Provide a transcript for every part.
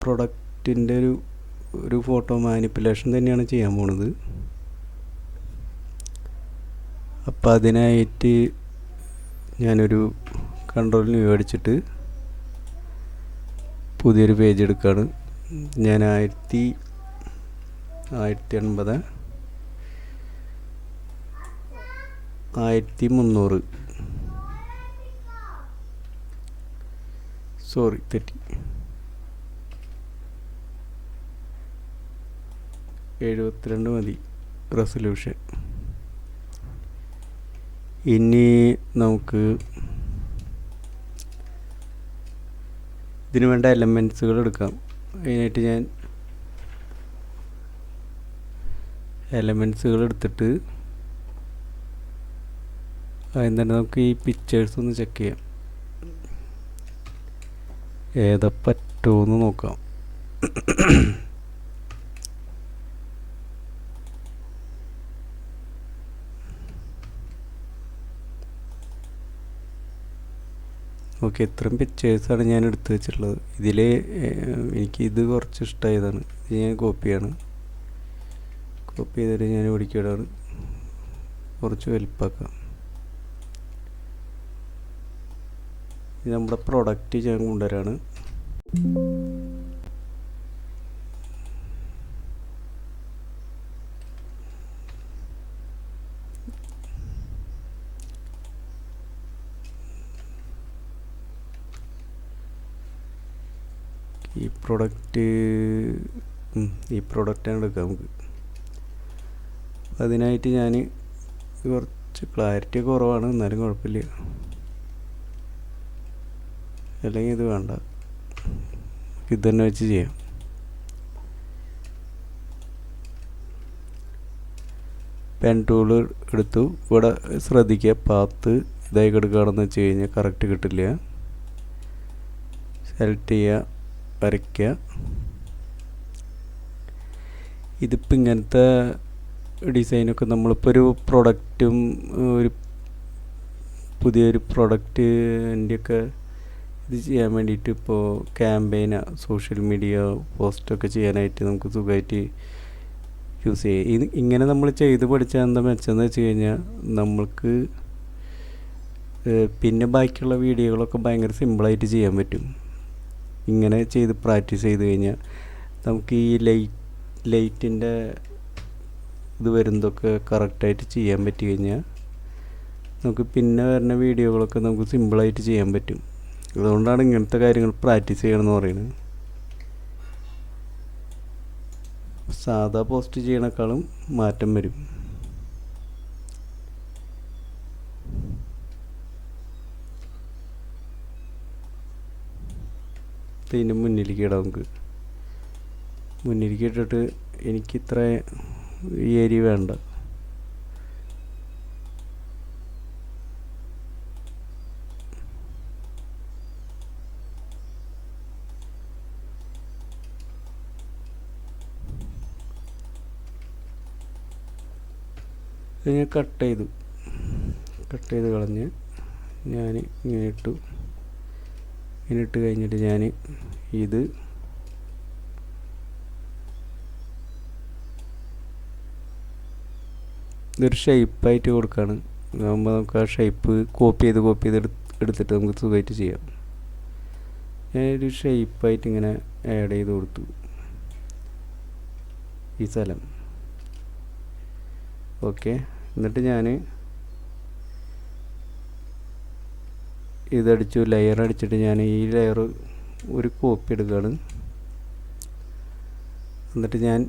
പ്രൊഡക്റ്റിൻ്റെ ഒരു photo manipulation തന്നെയാണ് ചെയ്യാൻ പോണത്. അപ്പോൾ അതിനായിട്ട് ഞാനൊരു കൺട്രോൾ ന്യൂ അടിച്ചിട്ട് പുതിയൊരു പേജ് എടുക്കുകയാണ്. ഞാൻ 1080 1300 സോറി തെറ്റി 72 മതി റെസൊല്യൂഷൻ. ഇനി നമുക്ക് ഇതിന് വേണ്ട എലമെൻറ്റ്സുകൾ എടുക്കാം. അതിനായിട്ട് ഞാൻ എലമെൻറ്റ്സുകൾ എടുത്തിട്ട് ആദ്യം തന്നെ നമുക്ക് ഈ പിക്ചേഴ്സ് ഒന്ന് ചെക്ക് ചെയ്യാം, ഏതാ പറ്റുമെന്ന് നോക്കാം. ഓക്കെ, ഇത്രയും പിക്ചേഴ്സാണ് ഞാൻ എടുത്ത് വെച്ചിട്ടുള്ളത്. ഇതിൽ എനിക്ക് ഇത് കുറച്ച് ഇഷ്ടമായതാണ്. ഇത് ഞാൻ കോപ്പി ചെയ്തിട്ട് ഞാൻ ഓടിക്കിടാണ്, കുറച്ച് വലിപ്പാക്കാം. ഇത് നമ്മുടെ പ്രൊഡക്റ്റ് ഞാൻ കൊണ്ടുവരാണ്. ഈ പ്രൊഡക്റ്റാണ് എടുക്കാം നമുക്ക്. അതിനായിട്ട് ഞാൻ കുറച്ച് ക്ലാരിറ്റി കുറവാണ്, എന്നാലും കുഴപ്പമില്ല. അല്ലെങ്കിൽ ഇത് വേണ്ട, ഇത് തന്നെ വെച്ച് ചെയ്യാം. പെൻ ടൂൾ എടുത്തു. ഇവിടെ ശ്രദ്ധിക്കുക, പാത്ത് ഇതായി കിടക്കുകയാണെന്ന് വെച്ച് കഴിഞ്ഞാൽ കറക്റ്റ് കിട്ടില്ല. സെലക്ട് ചെയ്യുക, വരയ്ക്കുക. ഇതിപ്പോൾ ഇങ്ങനത്തെ ഡിസൈനൊക്കെ നമ്മളിപ്പോൾ ഒരു പ്രൊഡക്റ്റും ഒരു പുതിയൊരു പ്രൊഡക്റ്റിൻ്റെയൊക്കെ ഇത് ചെയ്യാൻ വേണ്ടിയിട്ട് ഇപ്പോൾ ക്യാമ്പയിന് സോഷ്യൽ മീഡിയ പോസ്റ്റൊക്കെ ചെയ്യാനായിട്ട് നമുക്ക് സുഖമായിട്ട് യൂസ് ചെയ്യാം. ഇങ്ങനെ നമ്മൾ ചെയ്ത് പഠിച്ചാൽ എന്താ മെച്ചമെന്ന് വെച്ച് കഴിഞ്ഞാൽ നമ്മൾക്ക് പിന്നെ ബാക്കിയുള്ള വീഡിയോകളൊക്കെ ഭയങ്കര സിമ്പിളായിട്ട് ചെയ്യാൻ പറ്റും. ഇങ്ങനെ ചെയ്ത് പ്രാക്ടീസ് ചെയ്ത് കഴിഞ്ഞാൽ നമുക്ക് ഈ ലൈറ്റിൻ്റെ ഇത് വരുന്നതൊക്കെ കറക്റ്റായിട്ട് ചെയ്യാൻ പറ്റി കഴിഞ്ഞാൽ നമുക്ക് പിന്നെ വരുന്ന വീഡിയോകളൊക്കെ നമുക്ക് സിമ്പിളായിട്ട് ചെയ്യാൻ പറ്റും. അതുകൊണ്ടാണ് ഇങ്ങനത്തെ കാര്യങ്ങൾ പ്രാക്ടീസ് ചെയ്യണമെന്ന് പറയുന്നത്. സാധാ പോസ്റ്റ് ചെയ്യണേക്കാളും മാറ്റം വരും. ഇതിൻ്റെ മുന്നിലേക്ക് ഇടാം. നമുക്ക് മുന്നിലേക്ക് ഇട്ടിട്ട് എനിക്കിത്ര ഈ ഏരിയ വേണ്ട, ഇത് ഞാൻ കട്ട് ചെയ്ത് കളഞ്ഞ് ഞാൻ ഇങ്ങനെ ഇട്ടു. ഇങ്ങനെ ഇട്ട് കഴിഞ്ഞിട്ട് ഞാൻ ഇതൊരു ഷേപ്പായിട്ട് കൊടുക്കുകയാണ്. ആകുമ്പോൾ നമുക്ക് ആ ഷേപ്പ് കോപ്പി ചെയ്ത് എടുത്തിട്ട് നമുക്ക് സുഖമായിട്ട് ചെയ്യാം. ഞാനൊരു ഷേപ്പായിട്ട് ഇങ്ങനെ ആഡ് ചെയ്ത് കൊടുത്തു ഈ സ്ഥലം. ഓക്കെ, എന്നിട്ട് ഞാൻ ഇതടിച്ചു, ലെയർ അടിച്ചിട്ട് ഞാൻ ഈ ലെയർ ഒരു കോപ്പി എടുക്കുകയാണ്. എന്നിട്ട് ഞാൻ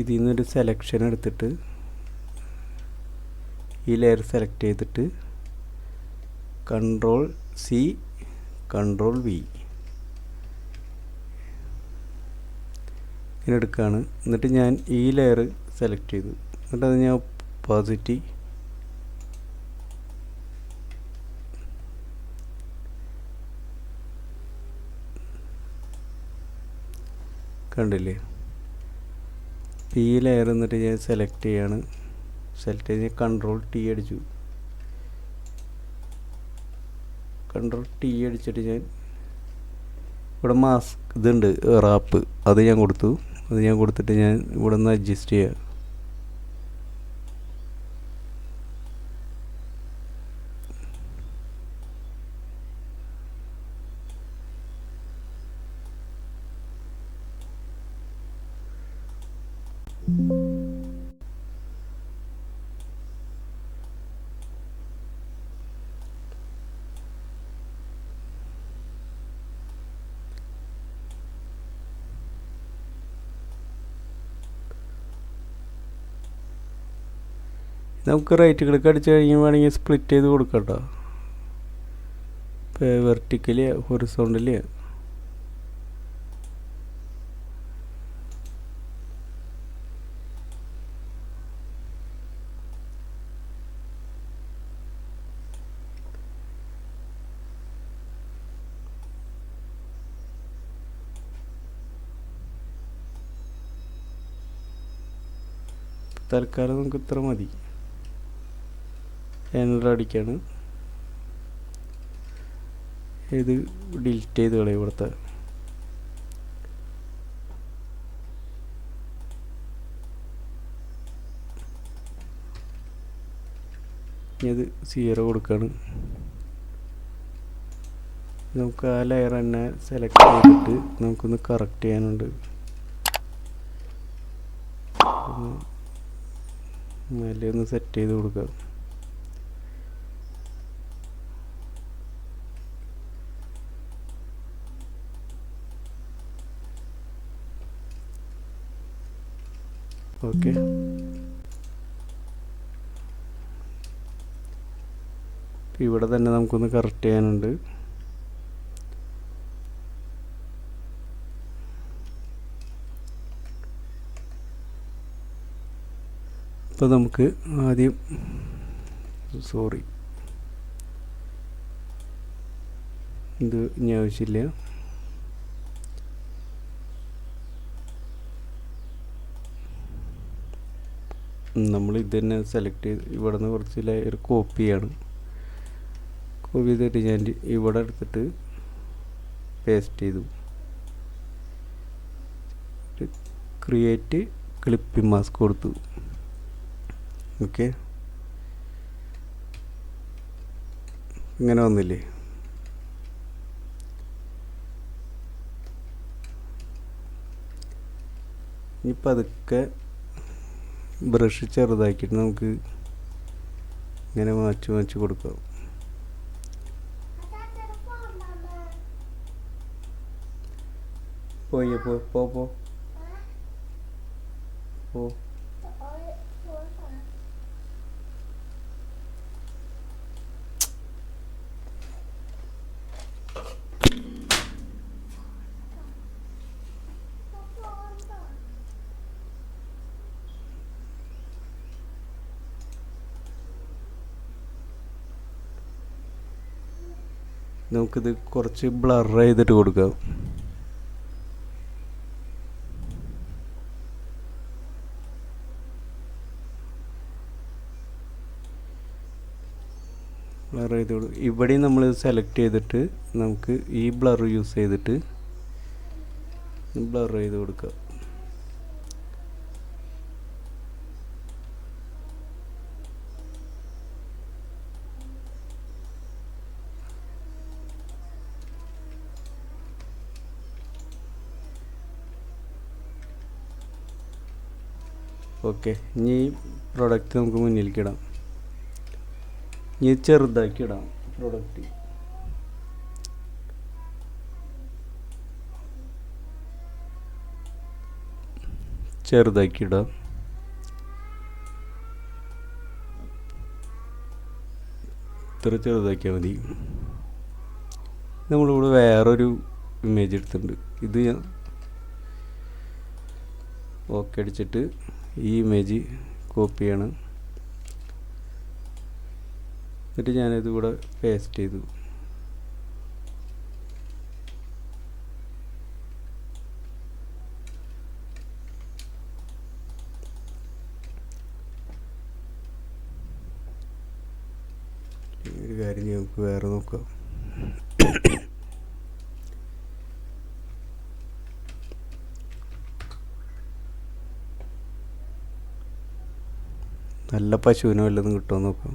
ഇതിൽ നിന്നൊരു സെലക്ഷൻ എടുത്തിട്ട് ഈ ലെയർ സെലക്ട് ചെയ്തിട്ട് Ctrl+C Ctrl+V ഇങ്ങനെ എടുക്കുകയാണ്. എന്നിട്ട് ഞാൻ ഈ ലെയർ സെലക്ട് ചെയ്തു. എന്നിട്ട് അത് ഞാൻ ഒപ്പാസിറ്റി കണ്ടില്ലേ. ഈ ലെയർ എന്നിട്ട് ഞാൻ സെലക്ട് ചെയ്യാണ്. സെലക്ട് ചെയ്ത് Ctrl+T അടിച്ചു. Ctrl+T അടിച്ചിട്ട് ഞാൻ ഇവിടെ മാസ്ക് ഇതുണ്ട് റാപ്പ്, അത് ഞാൻ കൊടുത്തിട്ട് ഞാൻ ഇവിടെ നിന്ന് അഡ്ജസ്റ്റ് ചെയ്യാം. നമുക്ക് റൈറ്റ് ക്ലിക്ക് അടിച്ച് കഴിഞ്ഞ് വേണമെങ്കിൽ സ്പ്ലിറ്റ് ചെയ്ത് കൊടുക്കാം കേട്ടോ. ഇപ്പോൾ വെർട്ടിക്കലി ഹൊറിസോണ്ടലി തൽക്കാലം നമുക്ക് ഇത്ര മതി. എൻ്റർ അടിക്കാണ്. ഇത് ഡിലീറ്റ് ചെയ്ത് കളയും ഇവിടുത്തെ. ഇത് 0 കൊടുക്കുകയാണ്. നമുക്ക് ആ ലെയർ തന്നെ സെലക്ട് ചെയ്തിട്ട് നമുക്കൊന്ന് കറക്റ്റ് ചെയ്യാനുണ്ട്. മേലെ ഒന്ന് സെറ്റ് ചെയ്ത് കൊടുക്കാം. ഓക്കെ, ഇവിടെ തന്നെ നമുക്കൊന്ന് കറക്റ്റ് ചെയ്യാനുണ്ട്. അപ്പോൾ നമുക്ക് ആദ്യം ഇത് ഇനി ആവശ്യമില്ല. നമ്മൾ ഇത് തന്നെ സെലക്ട് ചെയ്ത് ഇവിടെ നിന്ന് കുറച്ച് ലെയർ കോപ്പി ചെയ്യണം. കോപ്പി ചെയ്തിട്ട് ഞാൻ ഇവിടെ എടുത്തിട്ട് പേസ്റ്റ് ചെയ്തു. ക്രിയേറ്റ് ക്ലിപ്പിംഗ് മാസ്ക് കൊടുത്തു. ഓക്കെ, ഇങ്ങനെ വന്നില്ലേ? ഇനിയിപ്പോൾ അതൊക്കെ ബ്രഷ് ചെറുതാക്കിയിട്ട് നമുക്ക് ഇങ്ങനെ മാച്ച് കൊടുക്കാം. പോ നമുക്കിത് കുറച്ച് ബ്ലർ ചെയ്തിട്ട് കൊടുക്കാം. ബ്ലർ ചെയ്ത് ഇവിടെയും നമ്മൾ സെലക്ട് ചെയ്തിട്ട് നമുക്ക് ഈ ബ്ലർ യൂസ് ചെയ്തിട്ട് ബ്ലർ ചെയ്ത് കൊടുക്കാം. ഓക്കെ, ഇനി ഈ പ്രൊഡക്റ്റ് നമുക്ക് മുന്നിലേക്ക് ഇടാം. ഇനി ചെറുതാക്കി ഇടാം. പ്രൊഡക്റ്റ് ചെറുതാക്കി ഇടാം. ഇത്ര ചെറുതാക്കിയാൽ മതി. നമ്മളിവിടെ വേറൊരു ഇമേജ് എടുത്തിട്ടുണ്ട്. ഇത് ഞാൻ ഓക്കെ അടിച്ചിട്ട് ഈ ഇമേജ് കോപ്പി ചെയ്യണം. എന്നിട്ട് ഞാനിത് ഇവിടെ പേസ്റ്റ് ചെയ്തു. ഒരു കാര്യം നമുക്ക് വേറെ നോക്കാം. നല്ല പശുവിന് വല്ലതും കിട്ടുമോ നോക്കാം.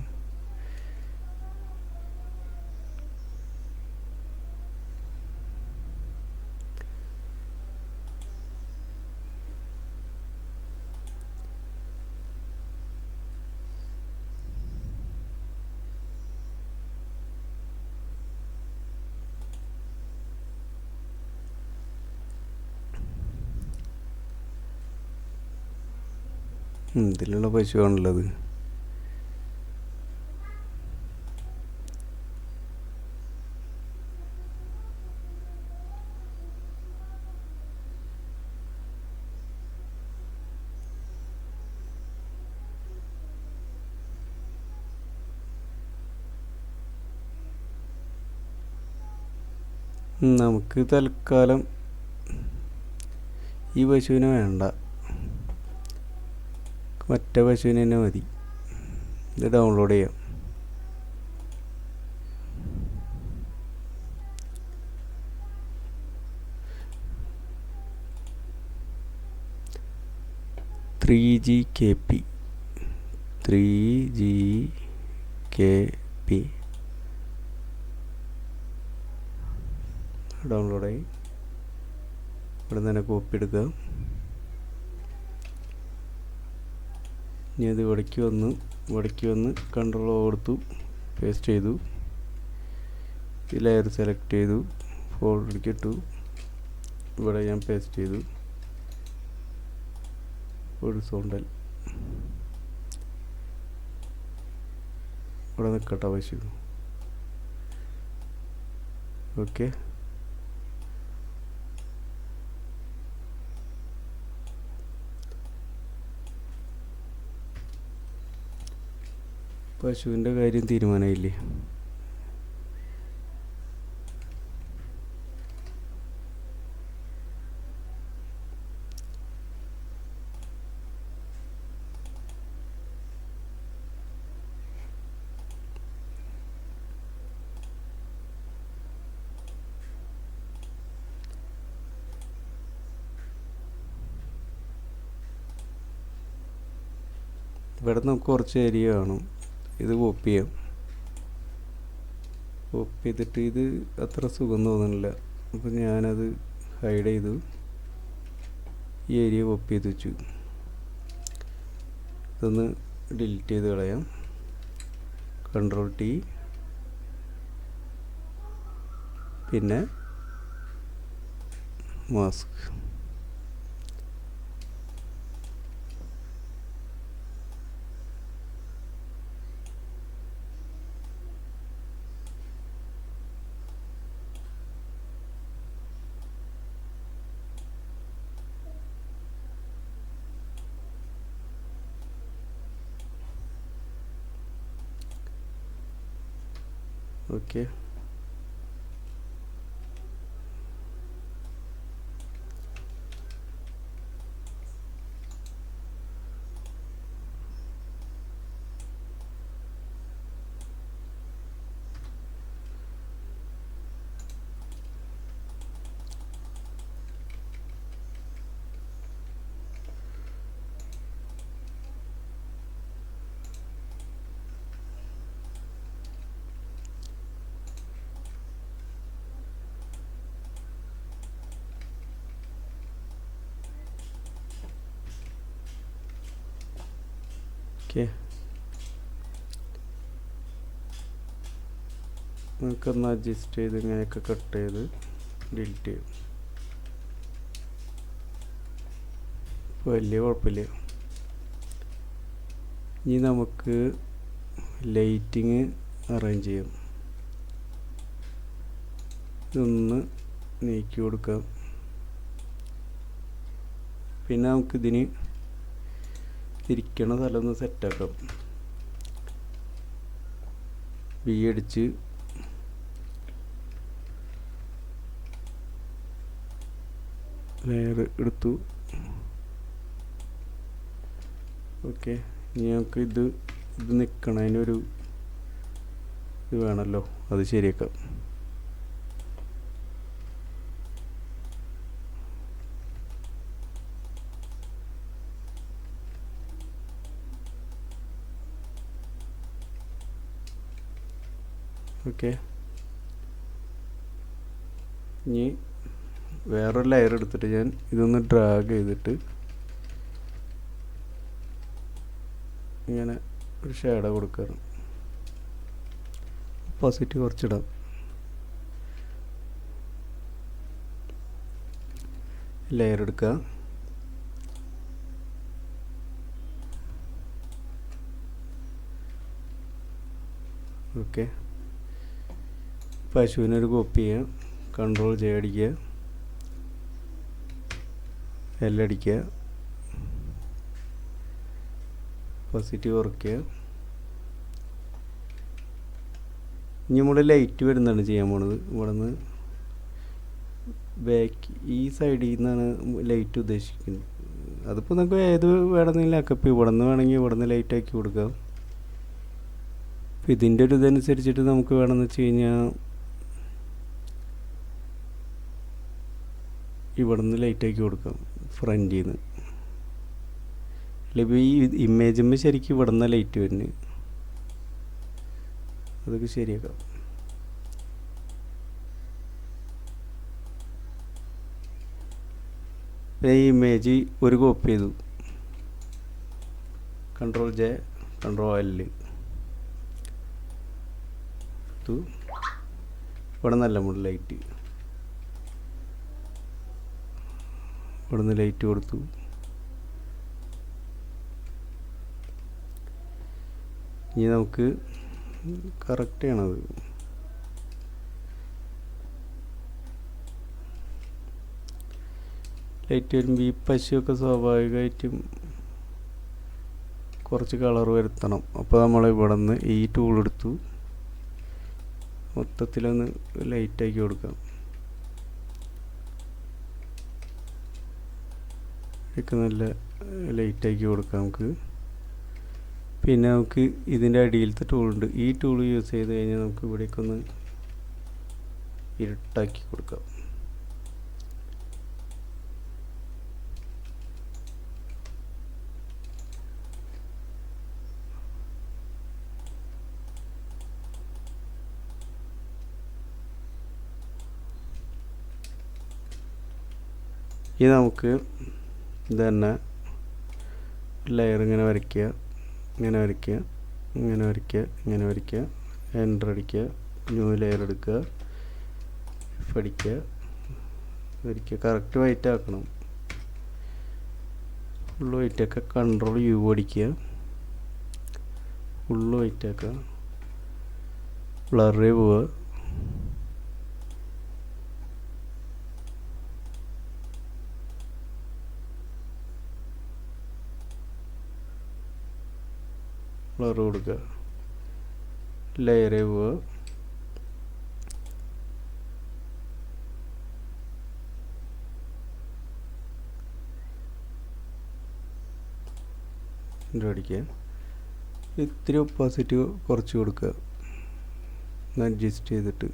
ഇതിലുള്ള പശുവാണുള്ളത്. നമുക്ക് തൽക്കാലം ഈ പശുവിനെ വേണ്ട, മറ്റേ പശുവിന് തന്നെ മതി. ഇത് ഡൗൺലോഡ് ചെയ്യാം. ത്രീ ജി കെ പി ഡൗൺലോഡായി. ഇവിടെ നിന്ന് തന്നെ കോപ്പി എടുക്കുക. ഇനി അത് ഇവിടേക്ക് വന്ന് കൺട്രോൾ കൊടുത്തു, പേസ്റ്റ് ചെയ്തു. ഈ ലെയർ സെലക്ട് ചെയ്തു, ഫോൾഡറിലേക്ക് ഇട്ടു. ഇവിടെ ഞാൻ പേസ്റ്റ് ചെയ്തു. ഹൊറിസോണ്ടൽ ഇവിടെ നിൽക്കട്ടെ പശു. ഓക്കെ, പശുവിൻ്റെ കാര്യം തീരുമാനമായില്ലേ? ഇവിടെ നമുക്ക് കുറച്ച് ഏരിയ കാണും. ഇത് കോപ്പി ചെയ്യാം. കോപ്പി ചെയ്തിട്ട് ഇത് അത്ര സുഖം തോന്നുന്നില്ല, അപ്പോൾ ഞാനത് ഹൈഡ് ചെയ്തു. ഈ ഏരിയ കോപ്പി ചെയ്ത് വെച്ചു. ഇതൊന്ന് ഡിലീറ്റ് ചെയ്ത് കളയാം. കൺട്രോൾ ടി, പിന്നെ മാസ്ക്. Okay, okay. നമുക്കൊന്ന് അഡ്ജസ്റ്റ് ചെയ്ത് ഇങ്ങനെയൊക്കെ കട്ട് ചെയ്ത് ഡിലീറ്റ് ചെയ്യും. ഇപ്പോൾ വലിയ കുഴപ്പമില്ല. ഇനി നമുക്ക് ലൈറ്റിങ് അറേഞ്ച് ചെയ്യാം. ഇതൊന്ന് നീക്കി കൊടുക്കാം. പിന്നെ നമുക്കിതിന് ഇരിക്കണ സ്ഥലം ഒന്ന് സെറ്റാക്കാം. ബി അടിച്ച് ലെയർ എടുത്തു. ഓക്കെ, ഇനി നമുക്ക് ഇത് നിൽക്കണതിനൊരു ഇത് വേണമല്ലോ, അത് ശരിയാക്കാം. ഓക്കെ. ഇനി വേറൊരു ലെയർ എടുത്തിട്ട് ഞാൻ ഇതൊന്ന് ഡ്രാഗ് ചെയ്തിട്ട് ഇങ്ങനെ ഒരു ഷേഡോ കൊടുക്കണം. ഓപ്പോസിറ്റ് കുറച്ചിടാം. ലെയർ എടുക്കുക. ഓക്കെ. പശുവിനൊരു കോപ്പി ചെയ്യാം. കൺട്രോൾ ജെ അടിക്കുക, എൽ അടിക്കുക, പോസിറ്റീവ് കുറയ്ക്കുക. ഇനി നമ്മൾ ലൈറ്റ് വരുന്നതാണ് ചെയ്യാൻ പോണത്. ഇവിടെ നിന്ന് ബാക്ക് ഈ സൈഡിൽ നിന്നാണ് ലൈറ്റ് ഉദ്ദേശിക്കുന്നത്. അതിപ്പോൾ നമുക്ക് ഏത് വേണമെങ്കിലും ആക്കപ്പ്. ഇവിടെ നിന്ന് വേണമെങ്കിൽ ഇവിടെ നിന്ന് ലൈറ്റ് ആക്കി കൊടുക്കാം. അപ്പോൾ ഇതിൻ്റെ ഒരു ഇതനുസരിച്ചിട്ട് നമുക്ക് വേണമെന്ന് വെച്ച് കഴിഞ്ഞാൽ ഇവിടെ നിന്ന് ലൈറ്റ് ആക്കി കൊടുക്കാം ഫ്രണ്ടിൽ നിന്ന്. അല്ലെങ്കിൽ ഈ ഇമേജുമ്പോൾ ശരിക്കും ഇവിടെ നിന്ന് ലൈറ്റ് വരുന്നത്. അതൊക്കെ ശരിയാക്കാം. ഈ ഇമേജ് ഒരു കോപ്പി ചെയ്തു. Control J, control L. ഇവിടെ നല്ല മുകളിൽ ലൈറ്റ്, ഇവിടെ നിന്ന് ലൈറ്റ് കൊടുത്തു. ഇനി നമുക്ക് കറക്റ്റ് ചെയ്യണത്. ലൈറ്റ് വരുമ്പോൾ ഈ പശുവൊക്കെ സ്വാഭാവികമായിട്ടും കുറച്ച് കളർ വരുത്തണം. അപ്പോൾ നമ്മൾ ഇവിടെ നിന്ന് ഈ ടൂൾ എടുത്തു മൊത്തത്തിലൊന്ന് ലൈറ്റാക്കി കൊടുക്കാം. ഒക്കെ നല്ല ലൈറ്റാക്കി കൊടുക്കാം നമുക്ക്. പിന്നെ നമുക്ക് ഇതിൻ്റെ അടിയിലത്തെ ടൂളുണ്ട്. ഈ ടൂൾ യൂസ് ചെയ്ത് കഴിഞ്ഞാൽ നമുക്ക് ഇവിടേക്കൊന്ന് ഇരുട്ടാക്കി കൊടുക്കാം. ഇത് നമുക്ക് ഇത് തന്നെ ലെയർ ഇങ്ങനെ വരയ്ക്കുക, ഇങ്ങനെ വരയ്ക്കുക, ഇങ്ങനെ വരയ്ക്കുക, ഇങ്ങനെ വരയ്ക്കുക, എൻ്റർ അടിക്കുക, ന്യൂ ലെയർ എടുക്കുക, പഠിക്കുക, വരയ്ക്കുക. കറക്റ്റ് വൈറ്റ് ആക്കണം. ഫുള്ള് വൈറ്റ് ആക്കുക. കൺട്രോൾ യു അടിക്കുക, ഫുള്ള് വൈറ്റ് ആക്കുക. ബ്ലറിൽ പോവുക. ബ്ലർ കൊടുക്കുക. ലെയറിൽ പോവുക. അടിക്കുക. ഇത്തിരി ഒപ്പോസിറ്റ് കുറച്ച് കൊടുക്കുക, അഡ്ജസ്റ്റ് ചെയ്തിട്ട്.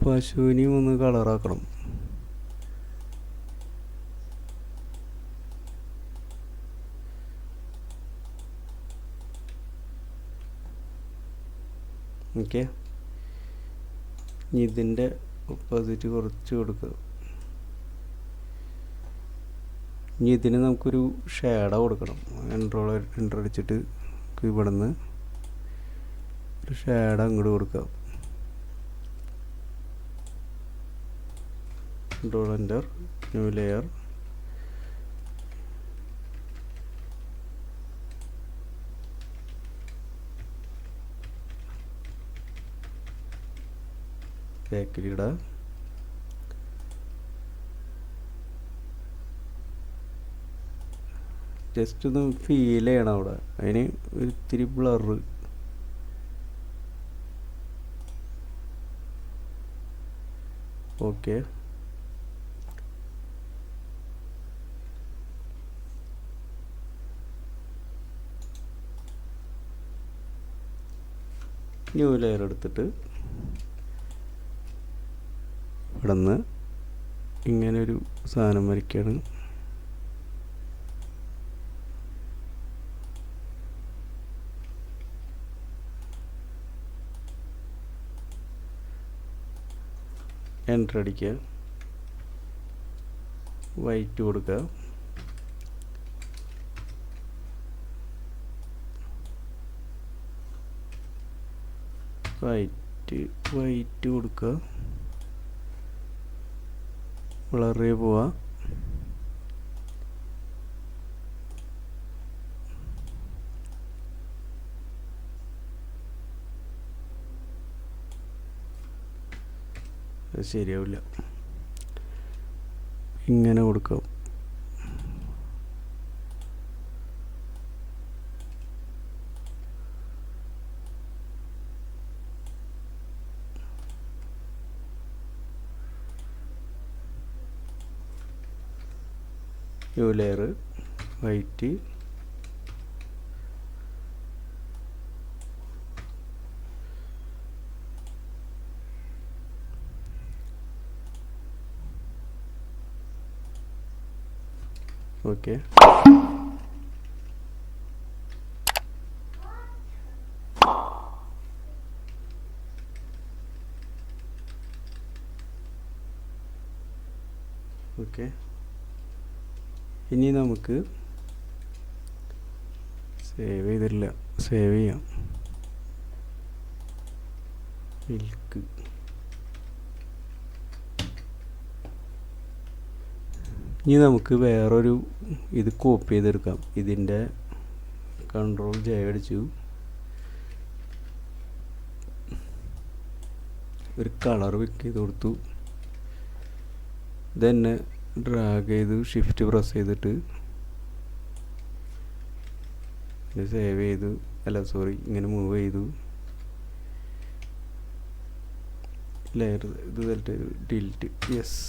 പശുവിനെയും ഒന്ന് കളറാക്കണം. ഓക്കെ. ഇനി ഇതിൻ്റെ ഓപ്പോസിറ്റ് കുറച്ച് കൊടുക്കുക. ഇനി ഇതിന് നമുക്കൊരു ഷേഡോ കൊടുക്കണം. എൻ്റർ അടിച്ചിട്ട് ഇവിടെ നിന്ന് ഒരു ഷേഡോ അങ്ങോട്ട് കൊടുക്കാം. കൺട്രോൾ എൻ്റർ, ന്യൂ ലെയർ, ബാക്കിലിടുക. ജസ്റ്റ് ഒന്ന് ഫീൽ ചെയ്യണം അവിടെ. അതിന് ഒരിത്തിരി ബ്ലറ്. ഓക്കെ. ന്യൂ ലെയർ എടുത്തിട്ട് ഇവിടെ നിന്ന് ഇങ്ങനൊരു സാധനം വരയ്ക്കുകയാണ്. എൻ്റർ അടിക്കുക, വൈറ്റ് കൊടുക്കുക, വൈറ്റ് കൊടുക്കുക, വളരെ പോവാ, ശരിയാവില്ല. ഇങ്ങനെ കൊടുക്കാം. New layer, white, okay. Okay, ഇനി നമുക്ക് സേവ് ചെയ്തിട്ടില്ല, സേവ് ചെയ്യാം. മിൽക്ക്, ഇനി നമുക്ക് വേറൊരു ഇത് കോപ്പി ചെയ്തെടുക്കാം. ഇതിൻ്റെ കൺട്രോൾ ജെ അടിച്ചു, ഒരു കളർ പിക്ക് ചെയ്ത് കൊടുത്തു. ഇതന്നെ ഡ്രാഗ് ചെയ്ത് ഷിഫ്റ്റ് പ്രസ് ചെയ്തിട്ട് സേവ് ചെയ്തു, ഇങ്ങനെ മൂവ് ചെയ്തു. ലെയർ ഇത് ഡിലീറ്റ്, യെസ്,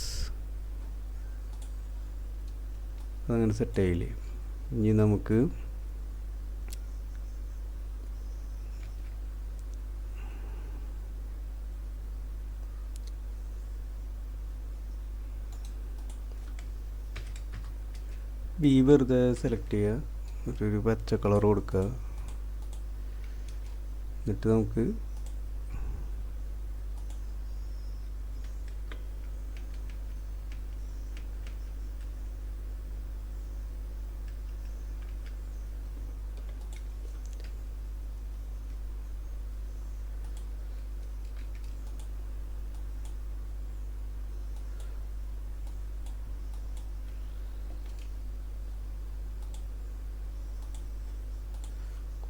അതങ്ങനെ സെറ്റായില്ലേ. ഇനി നമുക്ക് വെറുതെ സെലക്ട് ചെയ്യുക, ഒരു പച്ച കളർ കൊടുക്കുക. എന്നിട്ട് നമുക്ക്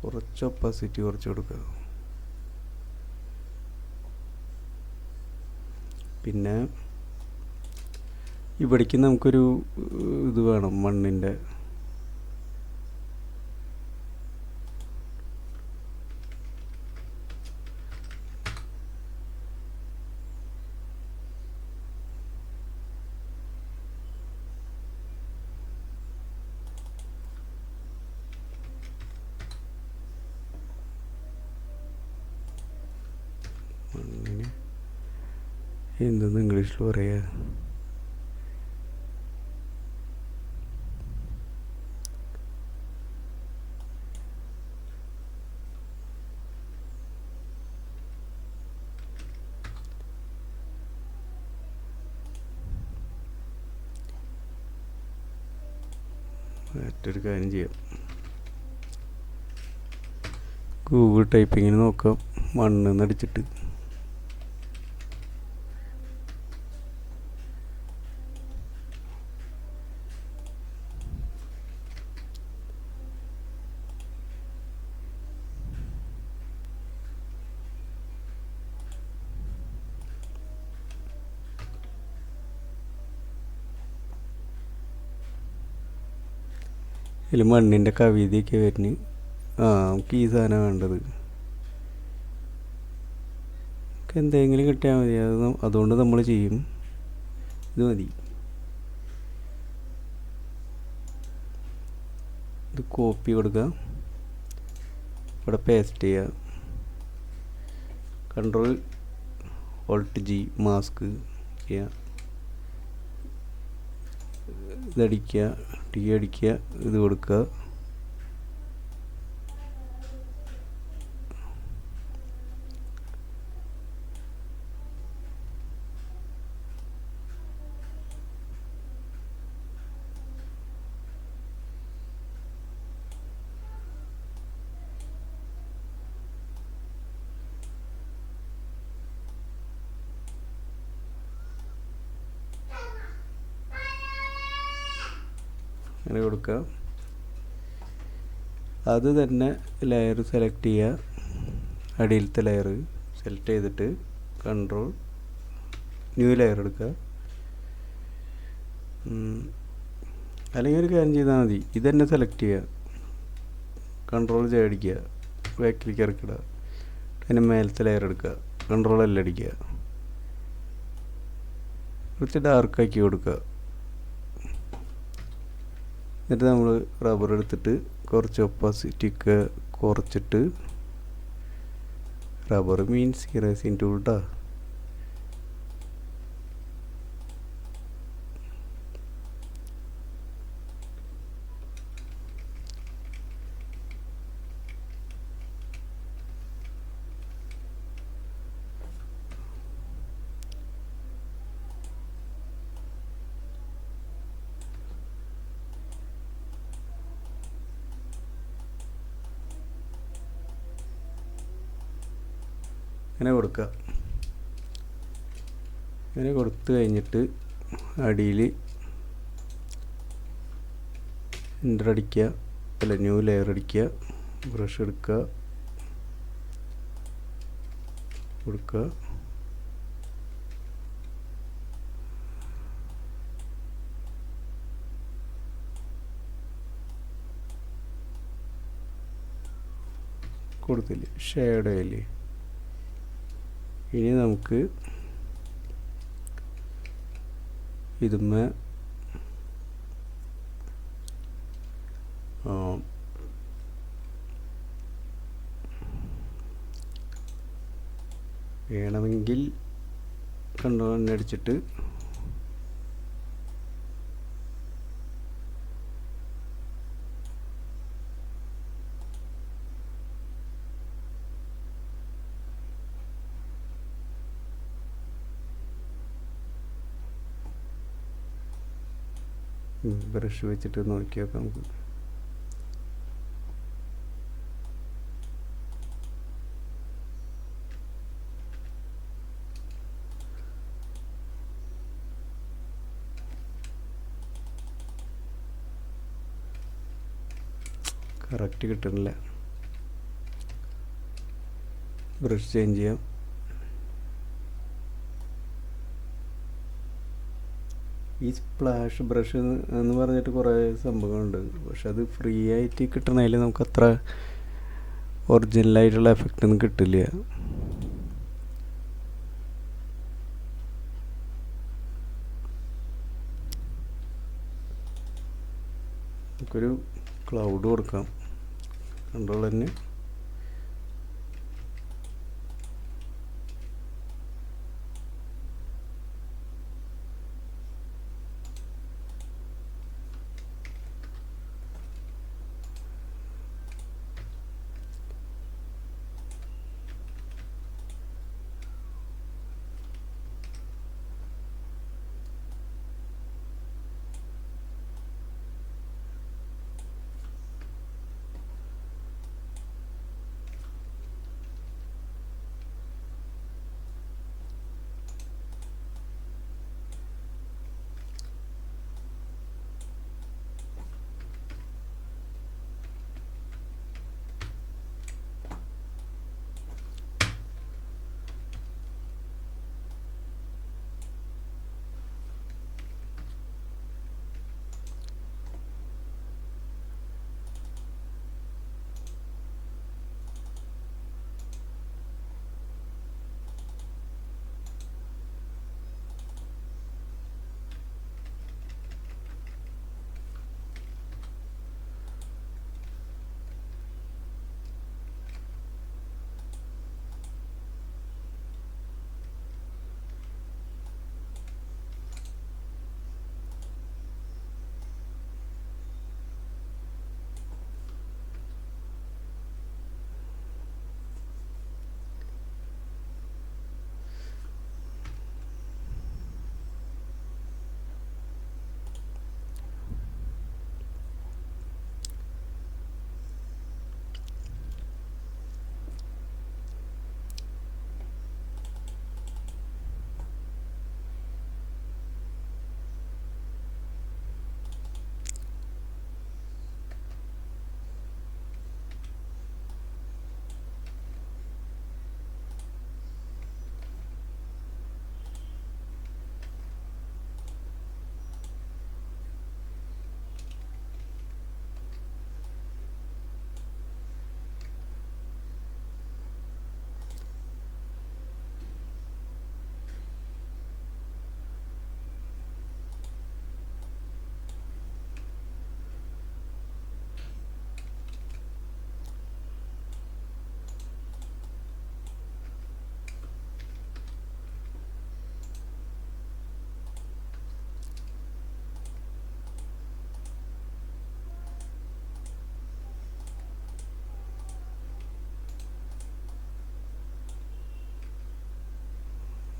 കുറച്ച് ഒപ്പാസിറ്റി കുറച്ച് കൊടുക്കുക. പിന്നെ ഇവിടേക്ക് നമുക്കൊരു ഇത് വേണം, മണ്ണിൻ്റെ. മണ്ണിന് എന്തെന്ന് ഇംഗ്ലീഷിൽ പറയുക? മറ്റൊരു കാര്യം ചെയ്യാം, ഗൂഗിൾ ടൈപ്പിങ്ങിന് നോക്കാം, മണ്ണെന്ന് അടിച്ചിട്ട് ഇതിൽ മണ്ണിൻ്റെ കവിതയൊക്കെ വരുന്നു. നമുക്ക് ഈ സാധനം വേണ്ടത്. നമുക്ക് എന്തെങ്കിലും കിട്ടിയാൽ മതി, അതുകൊണ്ട് നമ്മൾ ചെയ്യും. ഇത് മതി. ഇത് കോപ്പി കൊടുക്കുക, ഇവിടെ പേസ്റ്റ് ചെയ്യുക, കൺട്രോൾ ഓൾട്ട് ജി മാസ്ക് ചെയ്യുക, ഇതടിക്കുക, ടീ അടിക്കുക, ഇത് കൊടുക്കുക. അങ്ങനെ കൊടുക്കുക. അത് തന്നെ ലെയർ സെലക്ട് ചെയ്യുക. അടിയിലത്തെ ലെയർ സെലക്ട് ചെയ്തിട്ട് കൺട്രോൾ ന്യൂ ലെയർ എടുക്കുക. അല്ലെങ്കിൽ ഒരു കാര്യം ചെയ്താൽ മതി, ഇത് തന്നെ സെലക്ട് ചെയ്യുക, കൺട്രോൾ ജെ അടിക്കുക, ബാക്കിലേക്ക് ഇറക്കിടുക, അതിന് മേലത്തെ ലെയർ എടുക്കുക, കൺട്രോൾ എല്ലാം അടിക്കുക, കുറച്ച് ഡാർക്കാക്കി കൊടുക്കുക. എന്നിട്ട് നമ്മൾ റബ്ബർ എടുത്തിട്ട് കുറച്ച് ഒപ്പാസിറ്റിയൊക്കെ കുറച്ചിട്ട്, റബ്ബർ മീൻസ് ഇറേസിങ് ടൂൾ ട്ടാ. ഇങ്ങനെ കൊടുക്കുക. ഇങ്ങനെ കൊടുത്തു കഴിഞ്ഞിട്ട് അടിയിൽ എൻ്റർ അടിക്കുക, അല്ല ന്യൂ ലെയർ അടിക്കുക, ബ്രഷ് എടുക്കുക, കൊടുക്കുക. കൊടുത്തില്ലേ, ഷേഡ് ആയില്ലേ. ഇനി നമുക്ക് ഇതുമ്മേ വേണമെങ്കിൽ കൺട്രോൾ അടിച്ചിട്ട് ബ്രഷ് വെച്ചിട്ട് നോക്കി നോക്കാം നമുക്ക്. കറക്റ്റ് കിട്ടുന്നില്ല. ബ്രഷ് ചേഞ്ച് ചെയ്യാം. ഈ സ്പ്ലാഷ് ബ്രഷ് എന്ന് പറഞ്ഞിട്ട് കുറേ സംഭവങ്ങളുണ്ട്, പക്ഷെ അത് ഫ്രീ ആയിട്ട് കിട്ടണതിൽ നമുക്ക് അത്ര ഒറിജിനലായിട്ടുള്ള എഫക്റ്റ് ഒന്നും കിട്ടില്ല. നമുക്കൊരു ക്ലൗഡ് കൊടുക്കാം, കൺട്രോൾ തന്നെ.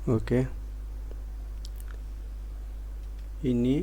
ഓക്കെ. ഇനി